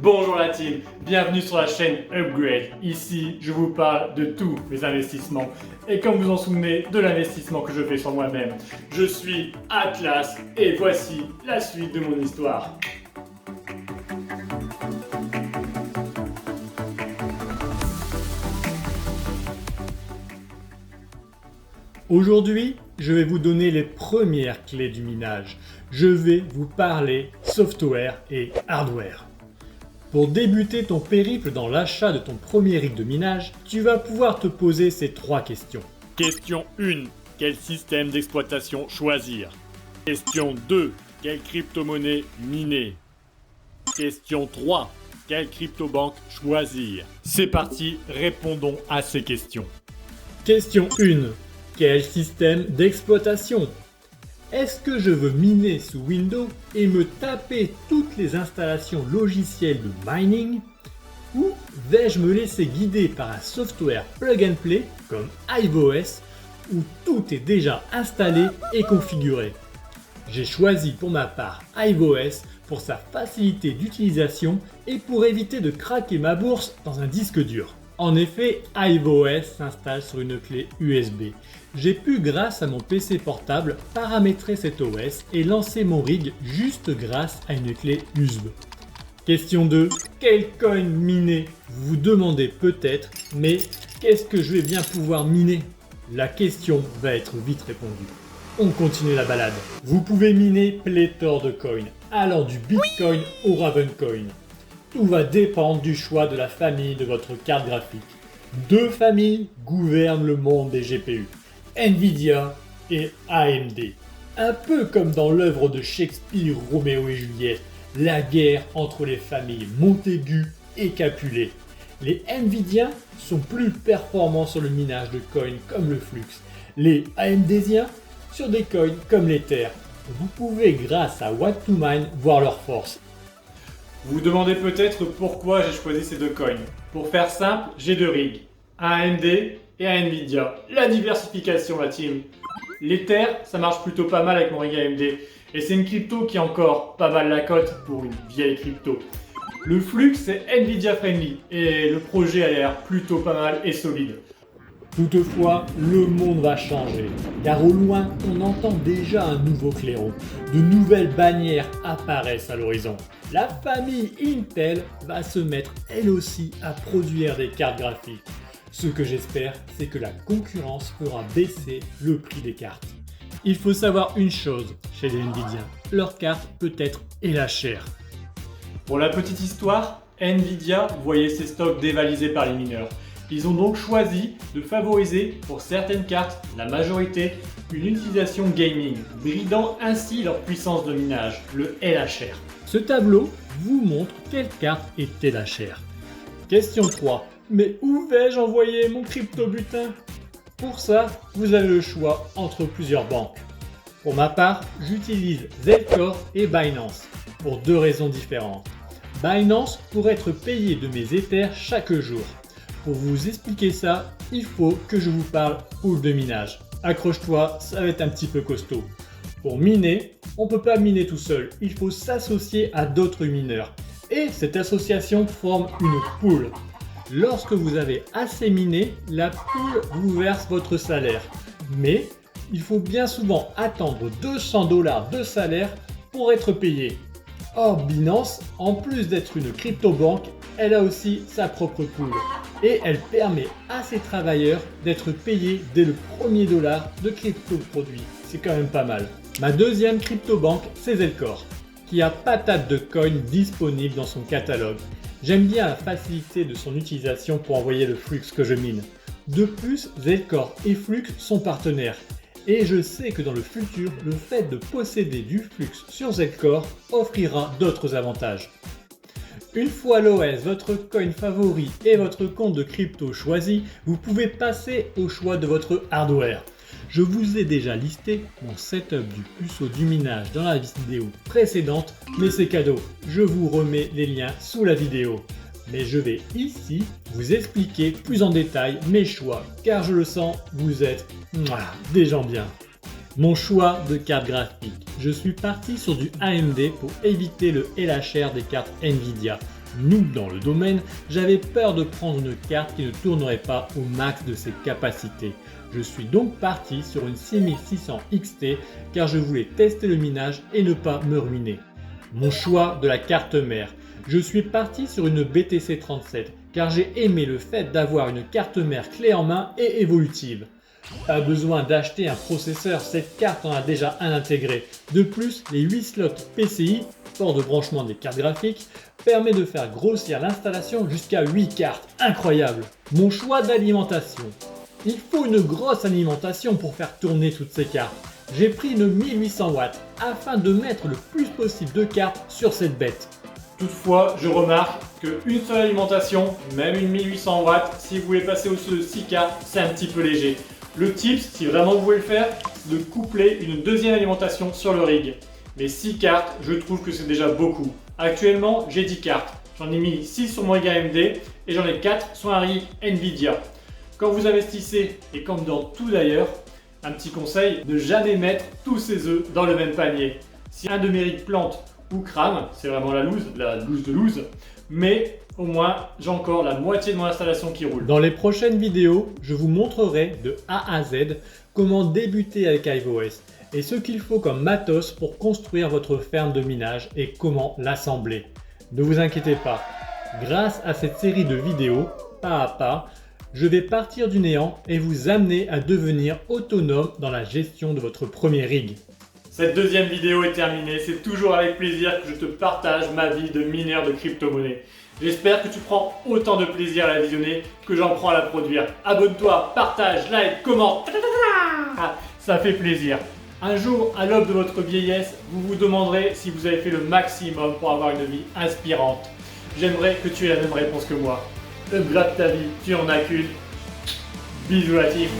Bonjour la team, bienvenue sur la chaîne Upgrade. Ici, je vous parle de tous mes investissements. Et comme vous en souvenez de l'investissement que je fais sur moi-même, je suis Atlas et voici la suite de mon histoire. Aujourd'hui, je vais vous donner les premières clés du minage. Je vais vous parler software et hardware. Pour débuter ton périple dans l'achat de ton premier rig de minage, tu vas pouvoir te poser ces trois questions. Question 1. Quel système d'exploitation choisir? Question 2. Quelle crypto-monnaie miner? Question 3. Quelle crypto-banque choisir? C'est parti, répondons à ces questions. Question 1. Quel système d'exploitation? Est-ce que je veux miner sous Windows et me taper toutes les installations logicielles de mining? Ou vais-je me laisser guider par un software plug and play comme HiveOS où tout est déjà installé et configuré? J'ai choisi pour ma part HiveOS pour sa facilité d'utilisation et pour éviter de craquer ma bourse dans un disque dur. En effet, HiveOS s'installe sur une clé USB. J'ai pu, grâce à mon PC portable, paramétrer cet OS et lancer mon rig juste grâce à une clé USB. Question 2. Quel coin miner? Vous vous demandez peut-être, mais qu'est-ce que je vais bien pouvoir miner? La question va être vite répondue. On continue la balade. Vous pouvez miner pléthore de coins, allant du Bitcoin au Ravencoin. Tout va dépendre du choix de la famille de votre carte graphique. Deux familles gouvernent le monde des GPU, Nvidia et AMD. Un peu comme dans l'œuvre de Shakespeare, Roméo et Juliette, la guerre entre les familles Montaigu et Capulet. Les Nvidiens sont plus performants sur le minage de coins comme le Flux. Les AMDiens sur des coins comme l'Ether. Vous pouvez, grâce à What2Mine, voir leur force. Vous vous demandez peut-être pourquoi j'ai choisi ces deux coins. Pour faire simple, j'ai deux rigs, un AMD et un Nvidia. La diversification, la team. L'Ether, ça marche plutôt pas mal avec mon rig AMD. Et c'est une crypto qui a encore pas mal la cote pour une vieille crypto. Le Flux, c'est Nvidia friendly et le projet a l'air plutôt pas mal et solide. Toutefois, le monde va changer, car au loin, on entend déjà un nouveau clairon. De nouvelles bannières apparaissent à l'horizon. La famille Intel va se mettre elle aussi à produire des cartes graphiques. Ce que j'espère, c'est que la concurrence fera baisser le prix des cartes. Il faut savoir une chose chez les Nvidia, leur carte peut être chère. Pour la petite histoire, Nvidia voyait ses stocks dévalisés par les mineurs. Ils ont donc choisi de favoriser pour certaines cartes, la majorité, une utilisation gaming, bridant ainsi leur puissance de minage, le LHR. Ce tableau vous montre quelle carte est LHR. Question 3. Mais où vais-je envoyer mon crypto butin? Pour ça, vous avez le choix entre plusieurs banques. Pour ma part, j'utilise Zcor et Binance, pour deux raisons différentes. Binance pour être payé de mes Ethers chaque jour. Pour vous expliquer ça, il faut que je vous parle pool de minage. Accroche-toi, ça va être un petit peu costaud. Pour miner, on ne peut pas miner tout seul, il faut s'associer à d'autres mineurs. Et cette association forme une pool. Lorsque vous avez assez miné, la pool vous verse votre salaire. Mais il faut bien souvent attendre $200 de salaire pour être payé. Or, Binance, en plus d'être une crypto-banque, elle a aussi sa propre pool. Et elle permet à ses travailleurs d'être payés dès le premier dollar de crypto-produits. C'est quand même pas mal. Ma deuxième crypto-banque, c'est Zcor, qui a patate de coins disponibles dans son catalogue. J'aime bien la facilité de son utilisation pour envoyer le Flux que je mine. De plus, Zcor et Flux sont partenaires. Et je sais que dans le futur, le fait de posséder du Flux sur Zcor offrira d'autres avantages. Une fois l'OS, votre coin favori et votre compte de crypto choisi, vous pouvez passer au choix de votre hardware. Je vous ai déjà listé mon setup du puceau du minage dans la vidéo précédente, mais c'est cadeau, je vous remets les liens sous la vidéo. Mais je vais ici vous expliquer plus en détail mes choix, car je le sens, vous êtes des gens bien. Mon choix de carte graphique. Je suis parti sur du AMD pour éviter le LHR des cartes Nvidia. noob dans le domaine, j'avais peur de prendre une carte qui ne tournerait pas au max de ses capacités. Je suis donc parti sur une 6600 XT car je voulais tester le minage et ne pas me ruiner. Mon choix de la carte mère. Je suis parti sur une BTC 37 car j'ai aimé le fait d'avoir une carte mère clé en main et évolutive. Pas besoin d'acheter un processeur, cette carte en a déjà un intégré. De plus, les 8 slots PCI, port de branchement des cartes graphiques, permet de faire grossir l'installation jusqu'à 8 cartes. Incroyable! Mon choix d'alimentation. Il faut une grosse alimentation pour faire tourner toutes ces cartes. J'ai pris une 1800 watts afin de mettre le plus possible de cartes sur cette bête. Toutefois, je remarque qu'une seule alimentation, même une 1800 watts, si vous voulez passer au-dessus de 6 cartes, c'est un petit peu léger. Le tips, si vraiment vous voulez le faire, c'est de coupler une deuxième alimentation sur le rig. Mais 6 cartes, je trouve que c'est déjà beaucoup. Actuellement, j'ai 10 cartes. J'en ai mis 6 sur mon rig AMD et j'en ai 4 sur un rig Nvidia. Quand vous investissez, et comme dans tout d'ailleurs, un petit conseil, ne jamais mettre tous ses œufs dans le même panier. Si un de mes rigs plante ou crame, c'est vraiment la loose de loose, mais au moins j'ai encore la moitié de mon installation qui roule. Dans les prochaines vidéos, je vous montrerai de A à Z comment débuter avec HiveOS et ce qu'il faut comme matos pour construire votre ferme de minage et comment l'assembler. Ne vous inquiétez pas, grâce à cette série de vidéos, pas à pas, je vais partir du néant et vous amener à devenir autonome dans la gestion de votre premier rig. Cette deuxième vidéo est terminée, c'est toujours avec plaisir que je te partage ma vie de mineur de crypto-monnaie. J'espère que tu prends autant de plaisir à la visionner que j'en prends à la produire. Abonne-toi, partage, like, commente, ça fait plaisir. Un jour, à l'aube de votre vieillesse, vous vous demanderez si vous avez fait le maximum pour avoir une vie inspirante. J'aimerais que tu aies la même réponse que moi. Upgrade ta vie, tu en as qu'une. Bisous la team.